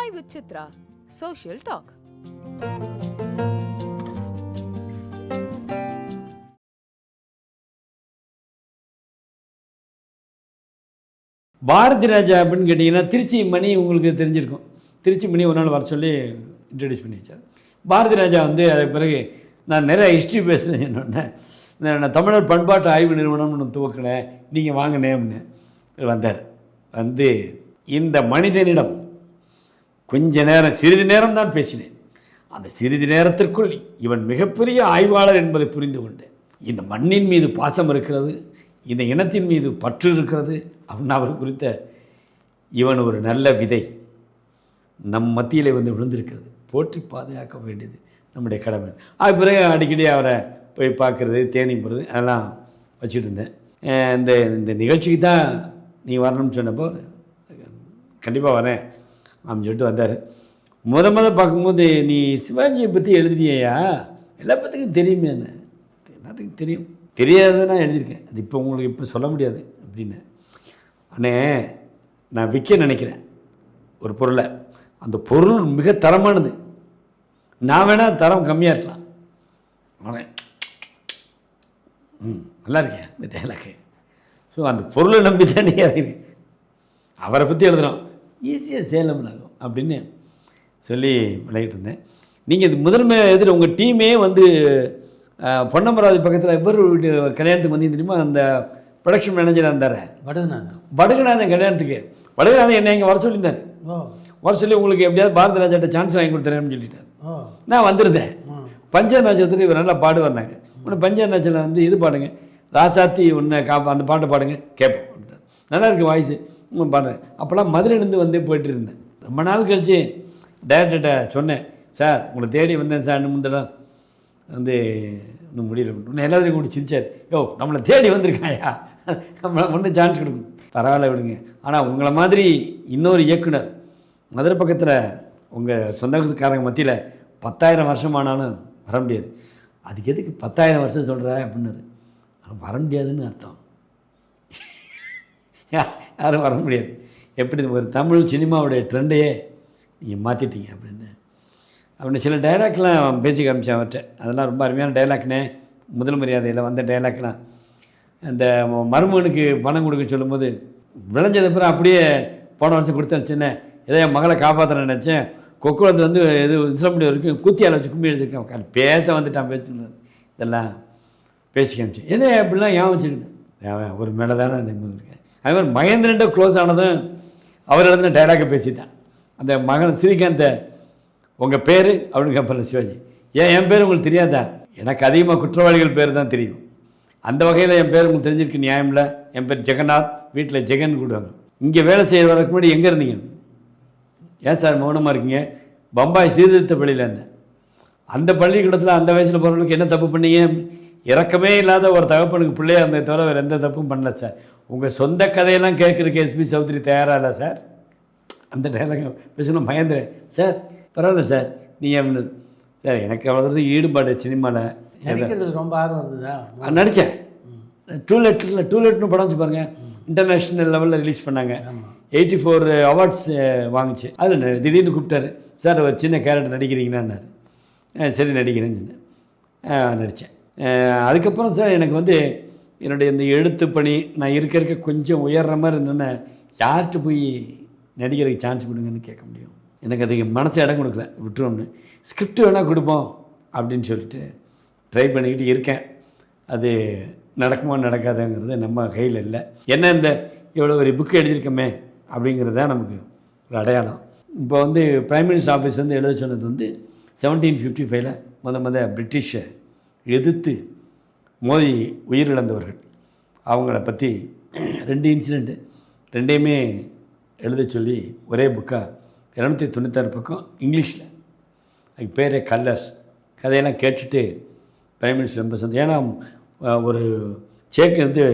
Chai with Chitra, Social Talk. Bharathi Raja அப்படின்னு கேட்டிங்கன்னா திருச்சி மணி உங்களுக்கு தெரிஞ்சிருக்கும். திருச்சி மணி ஒரு நாள் வர சொல்லி இன்ட்ரடியூஸ் பண்ணி வச்சார். பாரதி ராஜா வந்து அதுக்கு பிறகு நான் நிறைய ஹிஸ்ட்ரி பேசுகிறேன். என்னொன்னே நான் தமிழர் பண்பாட்டு ஆய்வு நிறுவனம்னு துவக்கினேன், நீங்கள் வாங்கினேன் அப்படின்னு வந்தார். வந்து இந்த மனிதனிடம் கொஞ்ச நேரம் சிறிது நேரம் தான் பேசினேன். அந்த சிறிது நேரத்திற்குள் இவன் மிகப்பெரிய ஆய்வாளர் என்பதை புரிந்து கொண்டேன். இந்த மண்ணின் மீது பாசம் இருக்கிறது, இந்த இனத்தின் மீது பற்று இருக்கிறது அப்படின்னு அவர் குறித்த இவன் ஒரு நல்ல விதை நம் மத்தியில் வந்து விழுந்திருக்கிறது, போற்றி பாதுகாக்க வேண்டியது நம்முடைய கடமை. அது பிறகு அடிக்கடி அவரை போய் பார்க்குறது, தேனி போகிறது, அதெல்லாம் வச்சுட்டு இருந்தேன். இந்த இந்த நிகழ்ச்சிக்கு தான் நீ வரணும்னு சொன்னப்போ கண்டிப்பாக வரேன் அப்படின்னு சொல்லிட்டு வந்தார். முத பார்க்கும்போது நீ சிவாஜியை பற்றி எழுதுறியா, எல்லா பற்றிக்கும் தெரியுமே, எல்லாத்துக்கும் தெரியும், தெரியாதுன்னா எழுதியிருக்கேன், அது இப்போ உங்களுக்கு இப்போ சொல்ல முடியாது அப்படின்னு. அண்ணே நான் விற்க நினைக்கிறேன் ஒரு பொருளை, அந்த பொருள் மிக தரமானது, நான் வேணால் தரம் கம்மியாக இருக்கலாம், அவன் நல்லா இருக்கேன் இந்த டைலாக்கு. ஸோ அந்த பொருளை நம்பி தான் நீ எழுதிருக்கேன், அவரை பற்றி எழுதுகிறோம், ஈஸியாக சேலம் ஆகும் அப்படின்னு சொல்லி விளையிட்டு இருந்தேன். நீங்கள் இது முதன்மை எதிர உங்கள் டீமே வந்து பொன்னமராவதி பக்கத்தில் எவ்வளோ வீட்டு கல்யாணத்துக்கு வந்து தெரியுமா, அந்த ப்ரொடக்ஷன் மேனேஜராக இருந்தார் வடகுநாதன் கல்யாணத்துக்கு. வடகுநாதன் என்னை இங்கே வர சொல்லியிருந்தார். வர சொல்லி உங்களுக்கு எப்படியாவது பாரதி ராஜாட்ட சான்ஸ் வாங்கி கொடுத்துறேன்னு சொல்லிட்டார். நான் வந்துருந்தேன். பஞ்ச நட்சத்திரம் இவர் நல்லா பாடு வந்தாங்க. ஒன்று பஞ்ச நட்சத்திரம் வந்து இது பாடுங்க, ராசாத்தி ஒன்று அந்த பாட்டை பாடுங்க கேட்போம் அப்படின்ட்டார். நல்லா இருக்குது வாய்ஸு, பாடுறேன். அப்போல்லாம் மதுரையிலேருந்து வந்து போய்ட்டு இருந்தேன். ரொம்ப நாள் கழிச்சு டைரக்டர்கிட்ட சொன்னேன், சார் உங்களை தேடி வந்தேன் சார், இன்னும் முந்தெல்லாம் வந்து இன்னும் முடியல. இன்னும் எல்லாத்தையும் கூட்டி சிரிச்சார், யோ நம்மளை தேடி வந்திருக்காயா, நம்மளை ஒன்றும் சான்ஸ் கொடுக்கணும், பரவாயில்ல விடுங்க. ஆனால் உங்களை மாதிரி இன்னொரு இயக்குனர் மதுரை பக்கத்தில் உங்கள் சொந்தக்காரங்க மத்தியில் 10,000 வருஷம் ஆனாலும் வர முடியாது. அதுக்கு எதுக்கு 10,000 வருஷம் சொல்கிற அப்படின்னாரு. வர முடியாதுன்னு அர்த்தம், யாரும் வர முடியாது. எப்படி ஒரு தமிழ் சினிமாவுடைய ட்ரெண்டையே நீங்கள் மாற்றிட்டீங்க அப்படின்னு சில டைலாக்லாம் பேசி காமிச்சேன் அவர்கிட்ட. அதெல்லாம் ரொம்ப அருமையான டைலாக்னே. முதல் மரியாதையில் வந்த டைலாக்லாம் அந்த மருமகனுக்கு பணம் கொடுக்க சொல்லும்போது விளைஞ்சது பிறகு அப்படியே போன வருஷம் கொடுத்து வச்சுன்னேன், ஏதோ என் மகளை காப்பாற்ற நினச்சேன், கொக்குளத்து வந்து இது விசிலம்படி வரைக்கும் கூத்தியால் வச்சு கும்பி அடிச்சிருக்கேன், பேச வந்துட்டான் பேசுனது, இதெல்லாம் பேசி காமிச்சேன். என்ன அப்படிலாம் ஏன் வச்சுக்கிட்டேன், ஒரு மேலே தானே இருக்கேன். அது மாதிரி மகேந்திரன்ட்ட க்ளோஸ் ஆனதும் அவர் எழுதின டைலாக்கை பேசிட்டான். அந்த மகன் ஸ்ரீகாந்தை உங்கள் பேர் அப்படின்னு கேட்பல சிவாஜி, ஏன் என் பேர் உங்களுக்கு தெரியாதா, எனக்கு அதிகமாக குற்றவாளிகள் பேர் தான் தெரியும், அந்த வகையில் என் பேர் உங்களுக்கு தெரிஞ்சிருக்கு நியாயம் இல்லை, என் பேர் ஜெகநாத், வீட்டில் ஜெகன் கூடுவாங்க. இங்கே வேலை செய்கிறதுக்கு முன்னாடி எங்கே இருந்தீங்க, ஏன் சார் மௌனமாக இருக்கீங்க, பம்பாய் சீர்திருத்த பள்ளியில் இருந்தேன், அந்த பள்ளிக்கூடத்தில் அந்த வயசில் போகிறவங்களுக்கு என்ன தப்பு பண்ணீங்க, இறக்கமே இல்லாத ஒரு தகப்பனுக்கு பிள்ளையாக இருந்ததை தவிர வேறு எந்த தப்பும் பண்ணல சார், உங்கள் சொந்த கதையெல்லாம் கேட்குறக்கு எஸ்பி சௌத்ரி தயாராக இல்லை சார். அந்த டைலாக் பேசணும் மகேந்திரன், சார் பரவாயில்ல சார் நீங்கள் சார் எனக்கு அவ்வளோ ஈடுபாடு சினிமாவில் நடிக்கிறது ரொம்ப ஆர்வம் இருந்ததா, நடித்தேன். டூலெட்னு படம் வச்சு பாருங்கள், இன்டர்நேஷ்னல் லெவலில் ரிலீஸ் பண்ணாங்க, 84 அவார்ட்ஸ் வாங்கிச்சு. அதில் திடீர்னு கூப்பிட்டாரு, சார் ஒரு சின்ன கேரக்டர் நடிக்கிறீங்கன்னாரு. சரி நடிக்கிறேன்னு நடித்தேன். அதுக்கப்புறம் சார் எனக்கு வந்து என்னுடைய இந்த எழுத்து பணி நான் இருக்க கொஞ்சம் உயர்ற மாதிரி இருந்தோன்னே யார்கிட்ட போய் நடிக்கிறதுக்கு சான்ஸ் கொடுங்கன்னு கேட்க முடியும், எனக்கு அதுக்கு மனசு இடம் கொடுக்கல, விட்டுருவோம்னு. ஸ்கிரிப்ட் வேணால் கொடுப்போம் அப்படின்னு சொல்லிட்டு ட்ரை பண்ணிக்கிட்டு இருக்கேன். அது நடக்குமா நடக்காதுங்கிறது நம்ம கையில் இல்லை. என்ன இந்த இவ்வளோ ஒரு புக்கு எழுதியிருக்கோமே அப்படிங்கிறது தான் நமக்கு ஒரு அடையாளம். இப்போ வந்து பிரைம் மினிஸ்டர் ஆஃபீஸ் வந்து எழுத சொன்னது வந்து 1755 முத பிரிட்டிஷை எதிர்த்து மோதி உயிரிழந்தவர்கள், அவங்கள பற்றி 2 இன்சிடெண்ட்டு, ரெண்டையுமே எழுத சொல்லி ஒரே புக்காக 296 பக்கம் இங்கிலீஷில், அதுக்கு பேரே கல்லர்ஸ். கதையெல்லாம் கேட்டுட்டு பிரைம் மினிஸ்டர் ரொம்ப சந்தோஷம். ஏன்னா ஒரு வந்து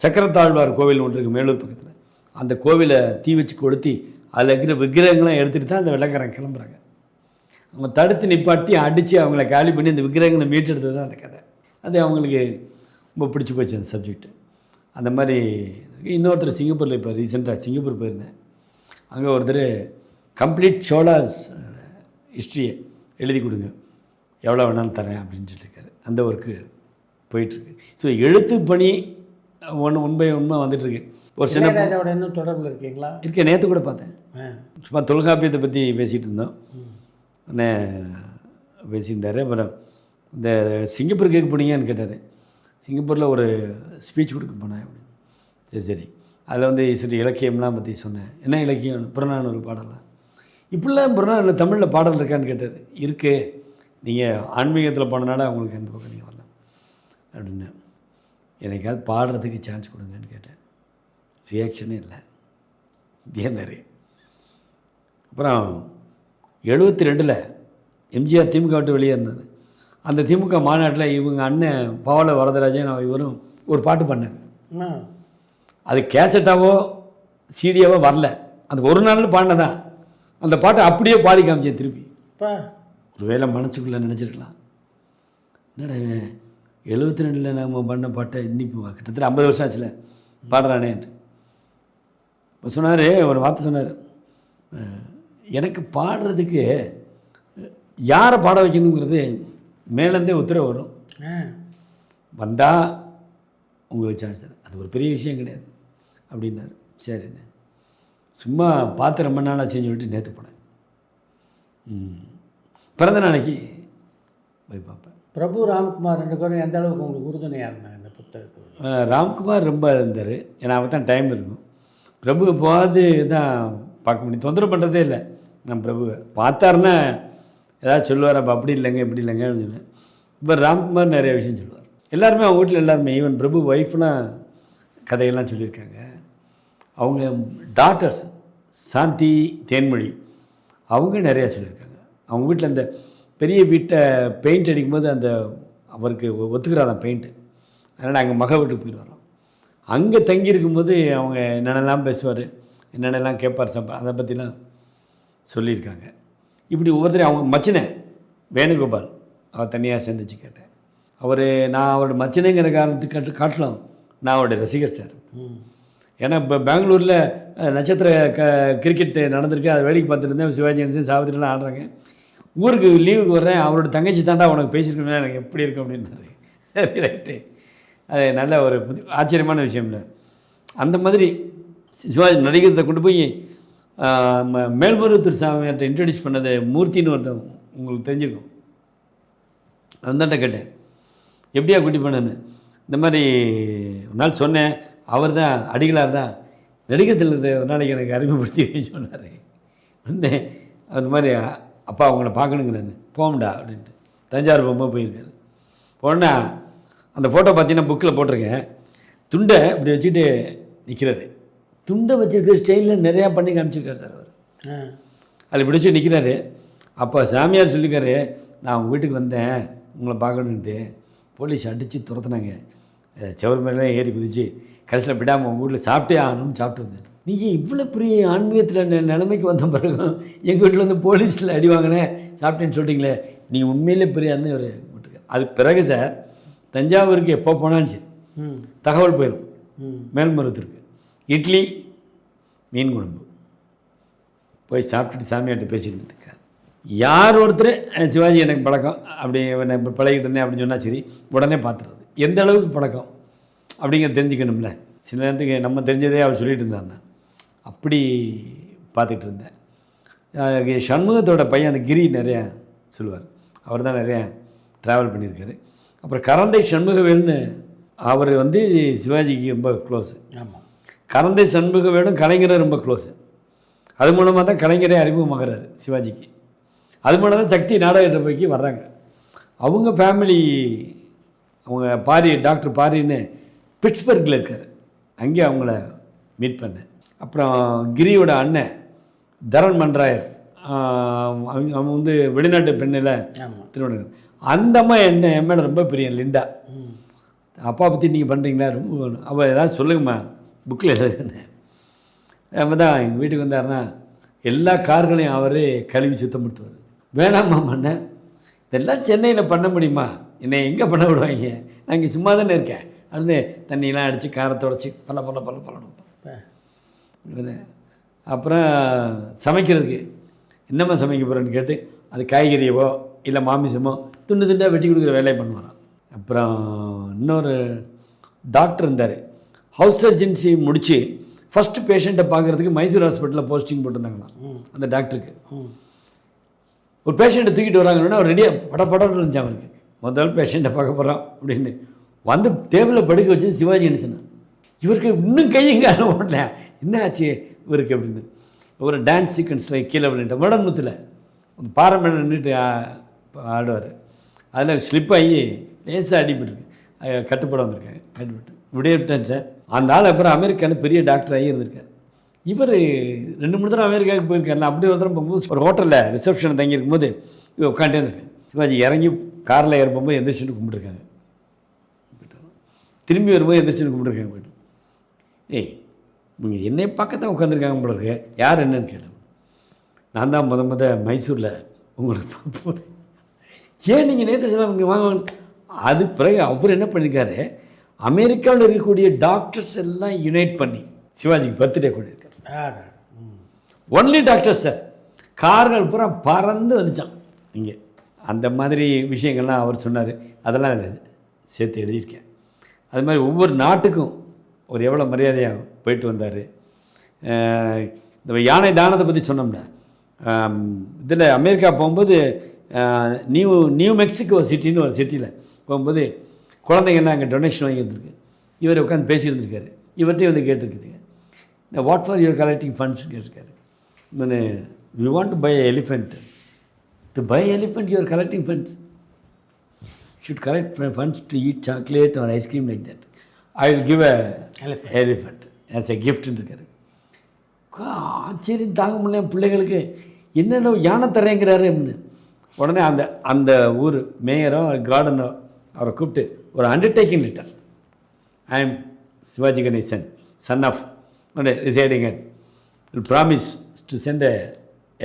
சக்கரத்தாழ்வார் கோவில் ஒன்று இருக்குது மேலூர் பக்கத்தில், அந்த கோவிலை தீ வச்சு கொளுத்தி அதில் இருக்கிற விக்கிரகங்களாம் எடுத்துகிட்டு தான் அந்த வெள்ளக்காரங்க கிளம்புறாங்க. அவங்க தடுத்து நிப்பாட்டி அடித்து அவங்கள காலி பண்ணி அந்த விக்கிரகங்களை மீட்டெடுத்தது தான் அந்த கதை. அது அவங்களுக்கு ரொம்ப பிடிச்சி போச்சு அந்த சப்ஜெக்டு. அந்த மாதிரி இன்னொருத்தர் சிங்கப்பூரில், இப்போ ரீசெண்டாக சிங்கப்பூர் போயிருந்தேன், அங்கே ஒருத்தர் கம்ப்ளீட் சோழாஸ் ஹிஸ்ட்ரியை எழுதி கொடுங்க, எவ்வளோ வேணாலும் தரேன் அப்படின்னு சொல்லியிருக்காரு. அந்த ஒர்க்கு போயிட்டுருக்கு. ஸோ எழுத்து பணி உண்மை வந்துட்டுருக்கு. ஒரு சின்ன இளையராஜாவோட இன்னும் தொடர்பில் இருக்கீங்களா? இருக்கேன். நேற்று கூட பார்த்தேன். சும்மா தொல்காப்பியத்தை பற்றி பேசிகிட்டு இருந்தோம். பேசியிருந்தார். அப்புறம் இந்த சிங்கப்பூர் கேட்க போனீங்கன்னு கேட்டார். சிங்கப்பூரில் ஒரு ஸ்பீச் கொடுக்க போனேன் அப்படின்னு. சரி அதில் வந்து சரி இலக்கியம்லாம் பற்றி சொன்னேன். என்ன இலக்கியம்? புறநானூறு பாடலாம். இப்படிலாம் புறநானூறு தமிழில் பாடல் இருக்கான்னு கேட்டார். இருக்குது, நீங்கள் ஆன்மீகத்தில் போனனால அவங்களுக்கு எந்த பக்கம் நீங்கள் வரலாம் அப்படின்னு. எனக்காவது பாடுறதுக்கு சான்ஸ் கொடுங்கன்னு கேட்டேன். ரியாக்ஷனே இல்லை. ஏந்தாரு. அப்புறம் 72 எம்ஜிஆர் திமுக விட்டு வெளியே இருந்தது. அந்த திமுக மாநாட்டில் இவங்க அண்ணன் பாவல வரதராஜன் இவரும் ஒரு பாட்டு பண்ணாங்க. அது கேசட்டாவோ சீடியாவோ வரல, அந்த ஒரு நாளில் பாடினதான். அந்த பாட்டை அப்படியே பாடி காமிச்சேன் திருப்பி. ஒரு வேளை மனசுக்குள்ளே நினச்சிருக்கலாம், என்னடா 72 நம்ம பண்ண பாட்டை இன்னைக்கு கிட்டத்தட்ட 50 வருஷம் ஆச்சுல பாடுறானேன்ட்டு. இப்போ சொன்னார், ஒரு வார்த்தை சொன்னார், எனக்கு பாடுறதுக்கு யாரை பாட வைக்கணுங்கிறது மேலேருந்தே உத்தரவு வரும், வந்தால் உங்களுக்கு சான்ஸ் தரேன், அது ஒரு பெரிய விஷயம் கிடையாது அப்படின்னாரு. சரிண்ணே, சும்மா பார்த்து ரொம்ப நாளாக செஞ்சு விட்டு நேற்று போனேன். பிறந்த நாளைக்கு போய் பார்ப்பேன். பிரபு ராம்குமார் 2 பேரும் எந்த அளவுக்கு உங்களுக்கு உறுதுணையாக இருந்தாங்க இந்த புத்தகத்துக்கு? ராம்குமார் ரொம்ப இருந்தார். ஏன்னா அவன் தான் டைம் இருக்கும். பிரபு போகாது தான் பார்க்க முடியும், தொந்தரவு பண்ணுறதே இல்லை. நான் பிரபுவை பார்த்தாருன்னா ஏதாவது சொல்லுவார், அப்போ அப்படி இல்லைங்க இப்படி இல்லைங்க அப்படின்னு. இப்போ ராம்குமார் நிறைய விஷயம் சொல்லுவார். எல்லாருமே அவங்க வீட்டில் எல்லாருமே, ஈவன் பிரபு ஒய்ஃப்லாம் கதையெல்லாம் சொல்லியிருக்காங்க. அவங்க டாட்டர்ஸ் சாந்தி தேன்மொழி அவங்க நிறையா சொல்லியிருக்காங்க. அவங்க வீட்டில் அந்த பெரிய வீட்டை பெயிண்ட் அடிக்கும்போது அந்த அவருக்கு ஒத்துக்கிறாதான் பெயிண்ட்டு, அதனால் அங்கே மக வீட்டுக்கு போயிடுவாராம். அங்கே தங்கி இருக்கும்போது அவங்க என்னென்னலாம் பேசுவார், என்னென்னலாம் கேட்பார், அதை பற்றிலாம் சொல்லியிருக்காங்க. இப்படி ஒவ்வொருத்தரையும் அவங்க மச்சினை வேணுகோபால் அவர் தனியாக சேர்ந்துச்சு கேட்டேன். நான் அவரோட மச்சினைங்கிற காரணத்துக்கு காட்டலாம் நான் அவருடைய ரசிகர் சார். ஏன்னா இப்போ பெங்களூரில் நட்சத்திர கிரிக்கெட் நடந்திருக்கு, அதை வேடிக்கை பார்த்துருந்தேன். சிவாஜி கணேசன் சாவித்திரிலாம் ஆடுறாங்க. ஊருக்கு லீவுக்கு வர்றேன், அவரோட தங்கச்சி தாண்டா உனக்கு பேசியிருக்கேன், எனக்கு எப்படி இருக்கும் அப்படின்னாரு. சரி ரைட்டு, அது நல்ல ஒரு ஆச்சரியமான விஷயம் இல்லை. அந்த மாதிரி சிவாஜி நடிகரத்தை கொண்டு போய் மேல்மருவத்தூர் சாமியார்ட்ட இன்ட்ரடியூஸ் பண்ணது மூர்த்தின்னு ஒருத்தன் உங்களுக்கு தெரிஞ்சிருக்கும். அந்தாண்ட கேட்டேன், எப்படியா கூட்டி பண்ணேன்னு. இந்த மாதிரி ஒரு நாள் சொன்னேன், அவர் தான் அடிகளார் தான் நடிகத்தில் ஒரு நாளைக்கு எனக்கு அறிமுகப்படுத்தி சொன்னார். வந்தேன், அது மாதிரி அப்பா அவங்கள பார்க்கணுங்கிறேன்னு. போகமுடா அப்படின்ட்டு தஞ்சாவூர் போகும்போது போயிருக்காரு. போனா அந்த ஃபோட்டோ பார்த்தீங்கன்னா புக்கில் போட்டிருக்கேன். துண்டை இப்படி வச்சுட்டு நிற்கிறாரு. துண்டை வச்சுருக்கிற ஸ்டைலில் நிறையா பண்ணி காமிச்சிருக்காரு சார் அவர். அதில் இப்படி வச்சு நிற்கிறாரு. அப்போ சாமியார் சொல்லிக்காரு, நான் உங்கள் வீட்டுக்கு வந்தேன் உங்களை பார்க்கணுன்ட்டு, போலீஸ் அடித்து துரத்துனாங்க, செவர் மேலே ஏறி குதிச்சு கடைசியில் விடாமல் உங்கள் வீட்டில் சாப்பிட்டே ஆகணும்னு சாப்பிட்டு வந்தேன். நீங்கள் இவ்வளோ பெரிய ஆன்மீகத்தில் நிலைமைக்கு வந்த பிறகு எங்கள் வீட்டில் வந்து போலீஸில் அடி வாங்கினேன் சாப்பிட்டேன்னு சொல்லிட்டீங்களே, நீங்கள் உண்மையிலே பெரியார்னு ஒரு விட்டுருக்காரு. அது பிறகு சார் தஞ்சாவூருக்கு எப்போ போனாலும் சரி தகவல் போயிடும். மேல்மருவத்தூருக்கு இட்லி மீன் குழம்பு போய் சாப்பிட்டுட்டு சாமியார்ட்ட பேசிட்டு இருக்கார். யார் ஒருத்தர் சிவாஜி எனக்கு பழக்கம் அப்படி நான் பழகிட்டு இருந்தேன் அப்படின்னு சொன்னால் சரி உடனே பார்த்துறது. எந்த அளவுக்கு பழக்கம் அப்படிங்கிறத தெரிஞ்சுக்கணும்ல. சில நேரத்துக்கு நம்ம தெரிஞ்சதே அவர் சொல்லிட்டு இருந்தாருன்னா அப்படி பார்த்துக்கிட்டு இருந்தேன். சண்முகத்தோட பையன் அந்த கிரி நிறையா சொல்லுவார். அவர் தான் நிறையா ட்ராவல் பண்ணியிருக்காரு. அப்புறம் கரந்தை சண்முகவேல்னு அவர் வந்து சிவாஜிக்கு ரொம்ப க்ளோஸு. ஆமாம், கரந்தை சண்முகவேலும் கலைஞரை ரொம்ப க்ளோஸு. அது மூலமாக தான் கலைஞரே அறிமுகமாகிறாரு சிவாஜிக்கு. அது மூலம் தான் சக்தி நாடகத்தை போய்க்கு வர்றாங்க. அவங்க ஃபேமிலி, அவங்க பாரி டாக்டர் பாரின்னு பிட்ஸ்பர்கில் இருக்கார், அங்கே அவங்கள மீட் பண்ணேன். அப்புறம் கிரியோட அண்ணன் தரன் மன்ராயர், அவங்க வந்து வெளிநாட்டு பெண்ணில் திருவண்ணூர். அந்த அம்மா என் மேலே ரொம்ப பெரிய லிண்டா, அப்பா பற்றி நீங்கள் பண்ணுறீங்களா, ரொம்ப அவள் ஏதாவது சொல்லுங்கம்மா புக்கில் எழுதுன்னு. நம்ம தான் எங்கள் வீட்டுக்கு வந்தாருன்னா எல்லா கார்களையும் அவரே கழுவி சுத்தப்படுத்துவார். வேணாம்மா பண்ண, இதெல்லாம் சென்னையில் பண்ண முடியுமா, என்னை எங்கே பண்ண விடுவாங்க, நான் இங்கே சும்மா தானே இருக்கேன் அது தண்ணியெலாம் அடித்து காரத்தை உடச்சி பல்லணும். அப்புறம் சமைக்கிறதுக்கு என்னம்மா சமைக்க போகிறேன்னு கேட்டு அது காய்கறியவோ இல்லை மாமிசமோ துண்டு துண்டாக வெட்டி கொடுக்குற வேலையை பண்ணுவாராம். அப்புறம் இன்னொரு டாக்டர் இருந்தார். ஹவுஸ் சர்ஜன்சி முடித்து ஃபஸ்ட்டு பேஷண்ட்டை பார்க்குறதுக்கு மைசூர் ஹாஸ்பிட்டலில் போஸ்டிங் போட்டிருந்தாங்களாம். அந்த டாக்டருக்கு ஒரு பேஷண்ட்டை தூக்கிட்டு வராங்கன்னா அவர் ரெடியாக படப்படம் இருந்துச்சு. அவருக்கு முதல் பேஷண்ட்டை பார்க்க போகிறான் அப்படின்னு வந்து டேபிளில் படுக்க வச்சு சிவாஜி என்ன சொன்னான், இவருக்கு இன்னும் கையங்க ஓடல, என்ன ஆச்சு இவருக்கு அப்படின்னு. ஒரு டான்ஸ் சீக்வன்ஸில் கீழே விழுந்துட்டு மடன்முத்தில் பாரம்பரியம் நின்றுட்டு ஆடுவார். அதில் ஸ்லிப் ஆகி லேசாக அடிபட்டுருக்கு. கட்டுப்பட வந்திருக்காங்க. கட்டுப்பட்டு இப்படியே விட்டேன் சார். அந்த ஆள் அப்புறம் அமெரிக்காவில் பெரிய டாக்டர் ஆகி இருந்திருக்கார். இவர் 2-3 தடவை அமெரிக்காவுக்கு போயிருக்காருல. அப்படி ஒரு தடவை போகும்போது ஒரு ஹோட்டலில் ரிசப்ஷன் தங்கி இருக்கும்போது இவர் உட்காண்டே இருந்திருக்கேன். சிவாஜி இறங்கி காரில் ஏறும்போது எந்திரிச்சுட்டு கும்பிட்டுருக்காங்க. திரும்பி வரும்போது எந்திரிச்சுட்டு கும்பிட்டுருக்காங்க. போய்ட்டு ஏய் நீங்கள் என்னை பக்கத்தான் உட்காந்துருக்காங்க போல இருக்கு, யார் என்னன்னு கேட்டேன். நான் தான் முத மைசூரில் உங்களுக்கு பார்ப்போது, ஏன் நீங்கள் நேற்று சொல்ல இங்கே வாங்க. அது பிறகு அவர் என்ன பண்ணியிருக்காரு, அமெரிக்காவில் இருக்கக்கூடிய டாக்டர்ஸ் எல்லாம் யுனைட் பண்ணி சிவாஜிக்கு பர்த்டே கொண்டிருக்காரு. Only doctors sir. கார்கள் பூரா பறந்து வந்துச்சான் இங்கே. அந்த மாதிரி விஷயங்கள்லாம் அவர் சொன்னார். அதெல்லாம் அதில் சேர்த்து எழுதியிருக்கேன். அது மாதிரி ஒவ்வொரு நாட்டுக்கும் ஒரு எவ்வளோ மரியாதையாக போயிட்டு வந்தார். இந்த யானை தானத்தை பற்றி சொன்னோம்ல, இதில் அமெரிக்கா போகும்போது நியூ மெக்சிகோ சிட்டின்னு ஒரு சிட்டியில் போகும்போது குழந்தைங்கள்லாம் அங்கே டொனேஷன் வாங்கி வந்துருக்கு. இவர் உட்காந்து பேசியிருந்துருக்காரு. இவர்கிட்டையும் வந்து கேட்டிருக்குதுங்க, what for your collecting funds கேட்டிருக்காரு. நான் we want to buy elephant. To buy elephant your collecting funds, should collect funds to eat chocolate or ice cream like that. I will give a elephant as a gift இருக்காரு. ஆச்சரியம் தாங்க முடியல பிள்ளைகளுக்கு. என்னென்ன யானை தரேங்கிறாரு அப்படின்னு. உடனே அந்த ஊர் மேயரோ கார்டனோ அவரை கூப்பிட்டு ஒரு undertaking letter, I am Sivaji Ganesan, son of residing at, will promise to send a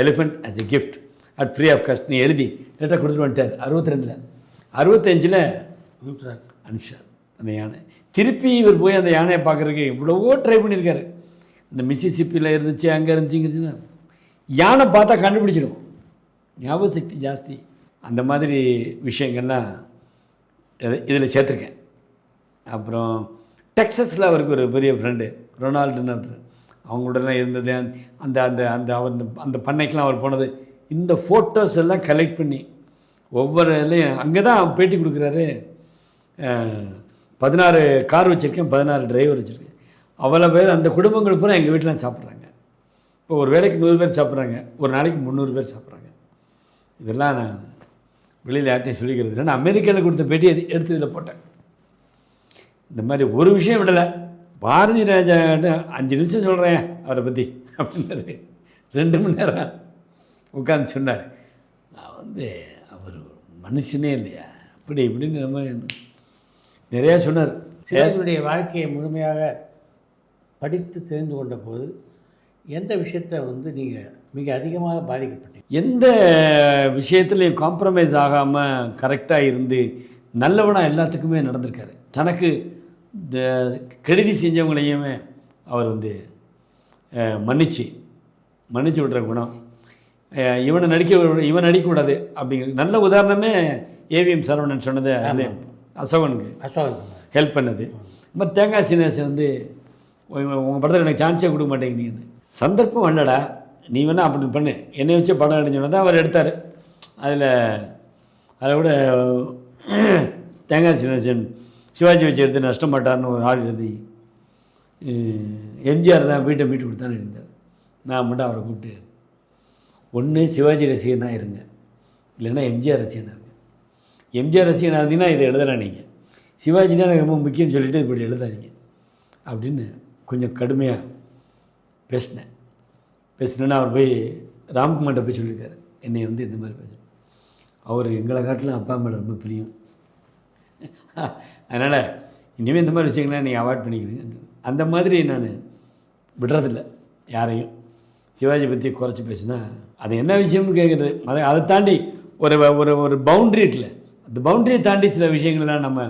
elephant as a gift at free of காஸ்ட்னு எழுதி லெட்டர் கொடுத்துட்டு வந்துட்டார். 62ல் 65ல் அனுப்பிச்சார் அந்த யானை. திருப்பி இவர் போய் அந்த யானையை பார்க்குறதுக்கு இவ்வளவோ ட்ரை பண்ணியிருக்காரு. இந்த மிசிசிப்பியில் இருந்துச்சு, அங்கே இருந்துச்சுங்கிறதுன்னா யானை பார்த்தா கண்டுபிடிச்சிடும். ஞாபக சக்தி ஜாஸ்தி. அந்த மாதிரி விஷயங்கள்லாம் இதில் சேர்த்துருக்கேன். அப்புறம் டெக்ஸஸில் அவருக்கு ஒரு பெரிய ஃப்ரெண்டு ரொனால்டுன்னு ஒருத்தர், அவங்களுடன் இருந்தது. அந்த அந்த அந்த அவர் அந்த பண்ணைக்கெலாம் அவர் போனது. இந்த ஃபோட்டோஸ் எல்லாம் கலெக்ட் பண்ணி ஒவ்வொரு இதுலையும் அங்கே தான் பேட்டி கொடுக்குறாரு. 16 கார் வச்சுருக்கேன், 16 டிரைவர் வச்சுருக்கேன். அவ்வளோ பேர் அந்த குடும்பங்கள் பூரா எங்கள் வீட்டில் சாப்பிட்றாங்க. இப்போ ஒரு வேலைக்கு 100 பேர் சாப்பிட்றாங்க, ஒரு நாளைக்கு 300 பேர் சாப்பிட்றாங்க. இதெல்லாம் நான் வெளியில் யார்ட்டையும் சொல்லிக்கிறது இல்லை. நான் அமெரிக்காவில் கொடுத்த பேட்டி எடுத்து இதில் போட்டேன். இந்த மாதிரி ஒரு விஷயம் விடலை. பாரதி ராஜாட்ட 5 நிமிஷம் சொல்கிறேன் அவரை பற்றி அப்படின்னாரு. 2 மணி நேரம் உட்காந்து சொன்னார். நான் அவர் மனுஷனே இல்லையா அப்படி இப்படின்னு நம்ம நிறையா சொன்னார். சிவாஜியுடைய வாழ்க்கையை முழுமையாக படித்து தெரிந்து கொண்ட போது எந்த விஷயத்தை நீங்கள் மிக அதிகமாக பாதிக்கப்பட்டீங்க? எந்த விஷயத்துலையும் காம்ப்ரமைஸ் ஆகாமல் கரெக்டாக இருந்து நல்லவனாக எல்லாத்துக்குமே நடந்திருக்காரு. தனக்கு இந்த கெடுதி செஞ்சவங்களையுமே அவர் மன்னிச்சு விடுற குணம். இவன் நடிக்கக்கூடாது அப்படிங்கிறது நல்ல உதாரணமே ஏவிஎம் சரவணன் சொன்னது. அது அசோகனுக்கு ஹெல்ப் பண்ணது. இந்த மாதிரி தேங்காய் சீனிவாசன் உங்கள் படத்தில் எனக்கு சான்ஸே கொடுக்க மாட்டேங்கிறீங்கன்னு. சந்தர்ப்பம் இல்லைடா, நீ வேணா அப்படி பண்ணு, என்னை வச்சு படம் எடுஞ்சோன்னா தான் அவர் எடுத்தார். அதை விட தேங்காய் சீனிவாசன் சிவாஜி வச்சு எடுத்து நஷ்டமாட்டார்னு ஒரு ஆள் எழுதி எம்ஜிஆர் தான் வீட்டை மீட்டு கொடுத்தான்னு இருந்தார். நான் மட்டும் அவரை கூப்பிட்டு, ஒன்று சிவாஜி ரசிகனாக இருங்க, இல்லைன்னா எம்ஜிஆர் ரசிகனாக இருங்க. எம்ஜிஆர் ரசிகனாக இருந்தீங்கன்னா இதை எழுதலாம், நீங்கள் சிவாஜி தான் எனக்கு ரொம்ப முக்கியம்னு சொல்லிவிட்டு இப்படி எழுதாதீங்க அப்படின்னு கொஞ்சம் கடுமையாக பேசினேன்னா அவர் போய் ராம்குமார்கிட்ட போய் சொல்லியிருக்காரு, என்னை இந்த மாதிரி பேசுகிறேன். அவர் எங்களை காட்டிலும் அப்பா மேலே ரொம்ப பிரியம். அதனால் இனிமேல் இந்த மாதிரி விஷயங்கள்லாம் நீங்கள் அவாய்ட் பண்ணிக்கிறீங்க. அந்த மாதிரி நான் விடுறதில்லை யாரையும். சிவாஜி பற்றி குறைச்சி பேசினா அது என்ன விஷயம்னு கேட்குறது. அதை தாண்டி ஒரு ஒரு ஒரு பவுண்ட்ரி இருக்குல்ல, அந்த பவுண்ட்ரியை தாண்டி சில விஷயங்கள்லாம் நம்ம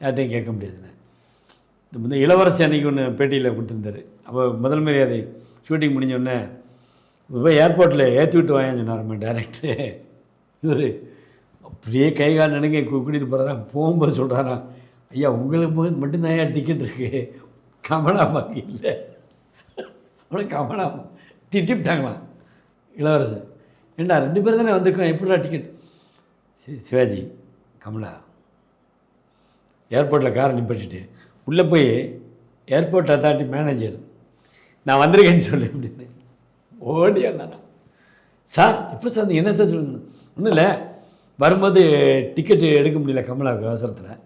யார்ட்டையும் கேட்க முடியாதுல்ல. இந்த இளவரசி அன்றைக்கி ஒன்று பேட்டியில் கொடுத்துருந்தாரு. அப்போ முதல் மரியாதை ஷூட்டிங் முடிஞ்சோடனே போய் ஏர்போர்ட்டில் ஏற்றி விட்டு வாங்கன்னு சொன்னாரம்மா டேரக்டரு. இவர் அப்படியே கை கால் நடுங்க கூட்டிகிட்டு போகிறாராம். போகும்போது சொல்கிறாராம், ஐயா உங்களுக்கு மட்டும்தான் ஐயா டிக்கெட் இருக்குது, கமலாமாக்கு இல்லை. அவ்வளோ கமலாமா திட்டிவிட்டாங்களாம் இளவரசர். ஏண்டா 2 பேர் தானே வந்திருக்கோம், எப்படிடா டிக்கெட்? சிவாஜி கமலா ஏர்போர்ட்டில் காரை நிப்பாட்டிட்டு உள்ளே போய் ஏர்போர்ட் அத்தாரிட்டி மேனேஜர் நான் வந்திருக்கேன்னு சொல்லி அப்படின்னு ஓடி வந்தானா. சார் எப்போ சார் நீங்கள் என்ன சார் சொல்லணும்? ஒன்றும் இல்லை, வரும்போது டிக்கெட்டு எடுக்க முடியல கமலாவுக்கு அவசரத்தில்.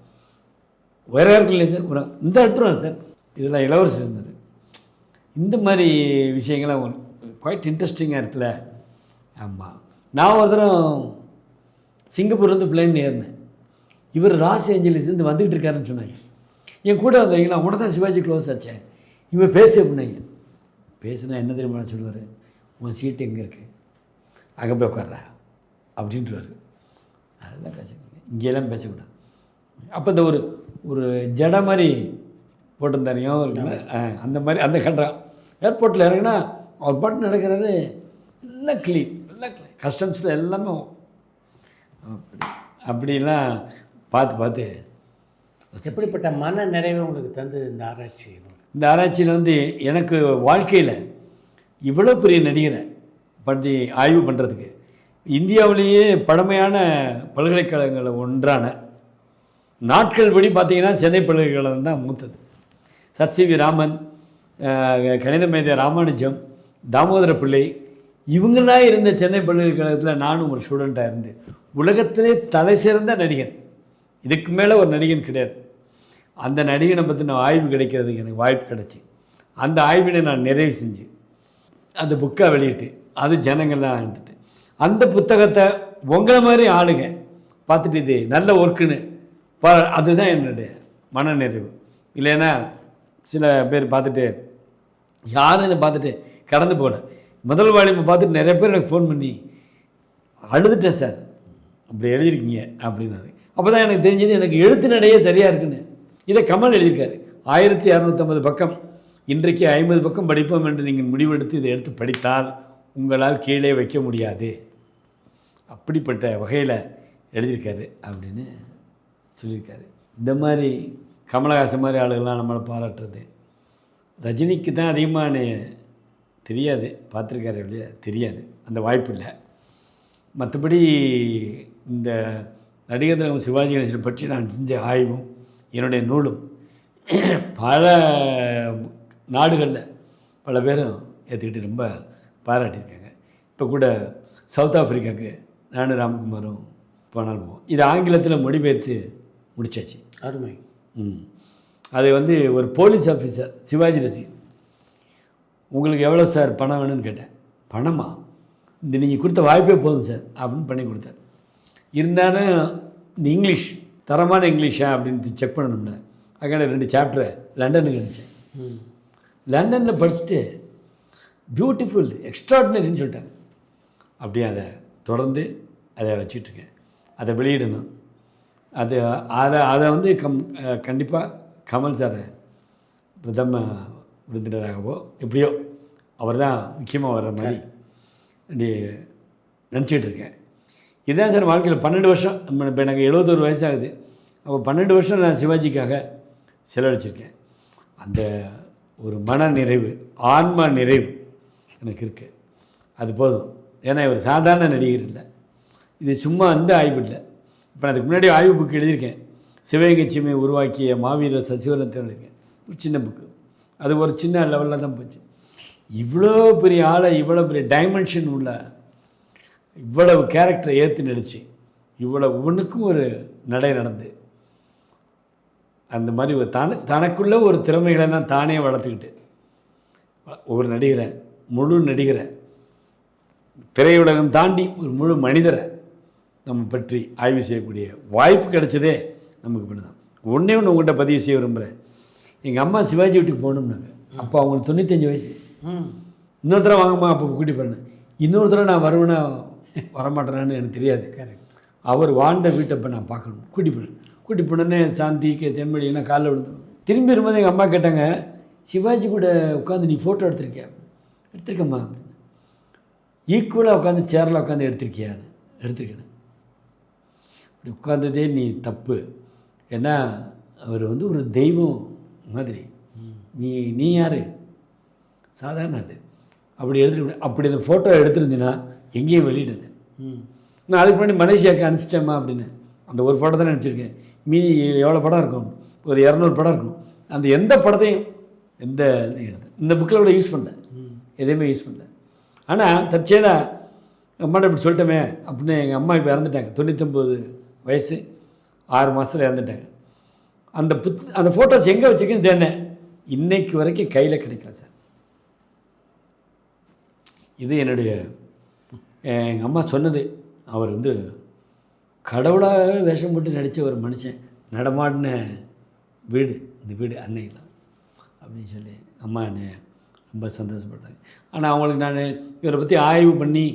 வேறு யாருக்கும் இல்லை சார், இந்த எடுத்துருவாங்க சார். இதெல்லாம் இளவரசர் இருந்தார். இந்த மாதிரி விஷயங்கள்லாம் குவைட் இன்ட்ரெஸ்டிங்காக இருக்குல்ல. ஆமாம், நான் ஒரு தரம் சிங்கப்பூர்லேருந்து பிளேன் ஏறினேன். இவர் லாஸ் ஏஞ்சலிஸ்லேருந்து வந்துக்கிட்டு இருக்காருன்னு சொன்னாங்க. என் கூட வந்தீங்களா, உன தான் சிவாஜி க்ளோஸ் ஆச்சேன், இவன் பேச அப்படின்னாங்க. பேசுனா என்ன தெரியுமா சொல்லுவார், உன் சீட்டு எங்கே இருக்குது, அங்கே போய் உட்கார்றா அப்படின்ட்டுருவார். அதெல்லாம் பேசக்கூடாது, இங்கேயெல்லாம் பேசக்கூடாது. அப்போ இந்த ஒரு ஜடை மாதிரி போட்டிருந்தாருங்க இருக்குல்ல, அந்த மாதிரி அந்த கட்டுறான். ஏர்போர்ட்டில் இறங்கினா அவர் பாட்டு நடக்கிறாரு, எல்லாம் க்ளீன், கஸ்டம்ஸில் எல்லாமே அப்படிலாம் பார்த்து எப்படிப்பட்ட மன நிறைவை உங்களுக்கு தந்தது இந்த ஆராய்ச்சி? இந்த ஆராய்ச்சியில் எனக்கு வாழ்க்கையில் இவ்வளோ பெரிய நடிகரை பற்றி ஆய்வு பண்ணுறதுக்கு இந்தியாவிலேயே பழமையான பல்கலைக்கழகங்களில் ஒன்றான நாட்கள் படி பார்த்திங்கன்னா சென்னை பல்கலைக்கழகம் தான் மூத்தது. சர் சி வி ராமன், கணித மேதை ராமானுஜம், தாமோதர பிள்ளை, இவங்களாம் இருந்த சென்னை பல்கலைக்கழகத்தில் நானும் ஒரு ஸ்டூடெண்ட்டாக இருந்து உலகத்திலே தலை சிறந்த நடிகன், இதுக்கு மேலே ஒரு நடிகன் கிடையாது. அந்த நடிகனை பற்றின ஆய்வு கிடைக்கிறதுக்கு எனக்கு வாய்ப்பு கிடச்சி அந்த ஆய்வினை நான் நிறைவு செஞ்சு அந்த புக்கை வெளியிட்டு அது ஜனங்கள்லாம் எடுத்துட்டு அந்த புத்தகத்தை உங்களை மாதிரி ஆளுங்க பார்த்துட்டு இது நல்ல ஒர்க்குன்னு அதுதான் என்னுடைய மன நிறைவு. இல்லைன்னா சில பேர் பார்த்துட்டு யாரும் இதை பார்த்துட்டு கடந்து போகல. முதல் வால்யூமை பார்த்துட்டு நிறைய பேர் எனக்கு ஃபோன் பண்ணி அழுதுட்டேன் சார், அப்படி எழுதியிருக்கீங்க அப்படின்னாரு. அப்போ தான் எனக்கு தெரிஞ்சது எனக்கு எழுத்து நடையே சரியாக இருக்குன்னு. இதை கமல் எழுதியிருக்காரு. 1250 பக்கம், இன்றைக்கு 50 பக்கம் படிப்போம் என்று நீங்கள் முடிவெடுத்து இதை எடுத்து படித்தால் உங்களால் கீழே வைக்க முடியாது, அப்படிப்பட்ட வகையில் எழுதியிருக்காரு அப்படின்னு சொல்லியிருக்காரு. இந்த மாதிரி கமலஹாசன் மாதிரி ஆளுகள்லாம் நம்மளை பாராட்டுறது. ரஜினிக்கு தான் அதிகமான தெரியாது, பார்த்துருக்காரு இல்லையா, தெரியாது, அந்த வாய்ப்பு இல்லை. மற்றபடி இந்த நடிகர் திலகம் சிவாஜி கணேசனை பற்றி நான் செஞ்ச ஆய்வும் என்னுடைய நூலும் பல நாடுகளில் பல பேரும் ஏற்றுக்கிட்டு ரொம்ப பாராட்டியிருக்காங்க. இப்போ கூட சவுத் ஆஃப்ரிக்காவுக்கு நானும் ராம்குமாரும் போனால் போவோம். இது ஆங்கிலத்தில் மொழிபெயர்த்து முடிச்சாச்சு. அருமை. அது ஒரு போலீஸ் ஆஃபீஸர் சிவாஜி ரசிகர். உங்களுக்கு எவ்வளோ சார் பணம் வேணும்னு கேட்டேன். பணமா, இந்த நீங்கள் கொடுத்த வாய்ப்பே போதும் சார் அப்படின்னு பண்ணி கொடுத்தார். இருந்தாலும் இந்த இங்கிலீஷ் தரமான இங்கிலீஷா அப்படின்னு செக் பண்ணணும்ல, அதுக்கான 2 சாப்டரை லண்டனுக்கு அனுப்பிச்சேன். லண்டனில் படிச்சுட்டு பியூட்டிஃபுல் எக்ஸ்ட்ராடினரின்னு சொல்லிட்டாங்க. அப்படியே அதை தொடர்ந்து அதை வச்சிட்ருக்கேன். அதை வெளியிடணும். அதை கண்டிப்பாக கமல் சாரை பிரதம விருந்தினராகவோ எப்படியோ அவர் தான் முக்கியமாக வர்ற மாதிரி அப்படி நினச்சிக்கிட்டு இருக்கேன். இதுதான் சார் வாழ்க்கையில் 12 வருஷம். இப்போ எனக்கு 71 வயசாகுது. அப்போ 12 வருஷம் நான் சிவாஜிக்காக செலவழிச்சிருக்கேன். அந்த ஒரு மன நிறைவு, ஆன்மா நிறைவு எனக்கு இருக்குது. அது போதும். ஏன்னா இவர் சாதாரண நடிகர் இல்லை, இது சும்மா ஆய்வு இல்லை. இப்போ அதுக்கு முன்னாடி ஆய்வு புக்கு எழுதியிருக்கேன். சிவகங்கை சீமையை உருவாக்கிய மாவீரர் சசிவரன் எழுதியிருக்கேன். ஒரு சின்ன புக்கு, அது ஒரு சின்ன லெவலில் தான் போச்சு. இவ்வளோ பெரிய ஆளை, இவ்வளோ பெரிய டைமென்ஷன் உள்ள, இவ்வளவு கேரக்டரை ஏற்று நடிச்சு, இவ்வளோ ஒவ்வொன்றுக்கும் ஒரு நடை நடந்து, அந்த மாதிரி ஒரு தனக்குள்ள ஒரு திறமைகளெல்லாம் தானே வளர்த்துக்கிட்டு ஒரு நடிகரை, முழு நடிகரை, திரையுலகம் தாண்டி ஒரு முழு மனிதரை நம்ம பற்றி ஆய்வு செய்யக்கூடிய வாய்ப்பு கிடைச்சதே நமக்கு பண்ணுதான். ஒன்றே ஒன்று உங்கள்கிட்ட பதிவு செய்ய விரும்புகிறேன். எங்கள் அம்மா சிவாஜி வீட்டுக்கு போகணும்னாங்க. அப்போ அவங்களுக்கு 95 வயசு. இன்னொரு தடவை வாங்கம்மா அப்போ கூட்டி போனேன். இன்னொரு தடவை நான் வருவேன்னா வரமாட்டேனான்னு எனக்கு தெரியாது. அவர் வாழ்ந்த வீட்டை இப்போ நான் பார்க்கணும். கூட்டி போனேன்னே சாந்தி தென்மொழின்னா காலைல விழுந்தோம். திரும்பி வரும்போது எங்கள் அம்மா கேட்டாங்க, சிவாஜி கூட உட்காந்து நீ ஃபோட்டோ எடுத்திருக்கியா? எடுத்திருக்கம்மா. ஈக்குவலாக உட்காந்து சேரில் உட்காந்து எடுத்திருக்கியான்னு எடுத்துருக்கேன். இப்படி உட்காந்ததே நீ தப்பு. ஏன்னா அவர் வந்து ஒரு தெய்வம் மாதிரி. நீ யார்? சாதாரண ஆள். அப்படி எடுத்துட்டு அப்படி அந்த ஃபோட்டோ எடுத்துருந்தீங்கன்னா எங்கேயும் வெளியிடுது. நான் அதுக்கு முன்னாடி மலேசியாவுக்கு அனுப்பிச்சிட்டேம்மா அப்படின்னு. அந்த ஒரு ஃபோட்டோ தான் அனுப்பிச்சிருக்கேன். மீதி எவ்வளோ படம் இருக்கும்? ஒரு 200 படம் இருக்கும். அந்த எந்த படத்தையும் எந்த இந்த புக்கில் கூட யூஸ் பண்ணல, எதையுமே யூஸ் பண்ணல. ஆனால் தற்செயலாக அம்மாட்ட இப்படி சொல்லிட்டோமே அப்படின்னு. எங்கள் அம்மா இப்போ இறந்துட்டாங்க, 99 வயசு, 6 மாதத்தில் இறந்துட்டாங்க. அந்த ஃபோட்டோஸ் எங்கே வச்சுருக்கேன்னு தேடினேன், இன்னைக்கு வரைக்கும் கையில் கிடைக்கல சார். இது என்னுடைய எங்கள் அம்மா சொன்னது. அவர் வந்து கடவுளாக வேஷம் போட்டு நடித்த ஒரு மனுஷன், நடமாடின வீடு இந்த வீடு அன்னையில் அப்படின்னு சொல்லி அம்மா என்னை ரொம்ப சந்தோஷப்பட்டாங்க. ஆனால் அவங்களுக்கு நான் இவரை பற்றி ஆய்வு பண்ணி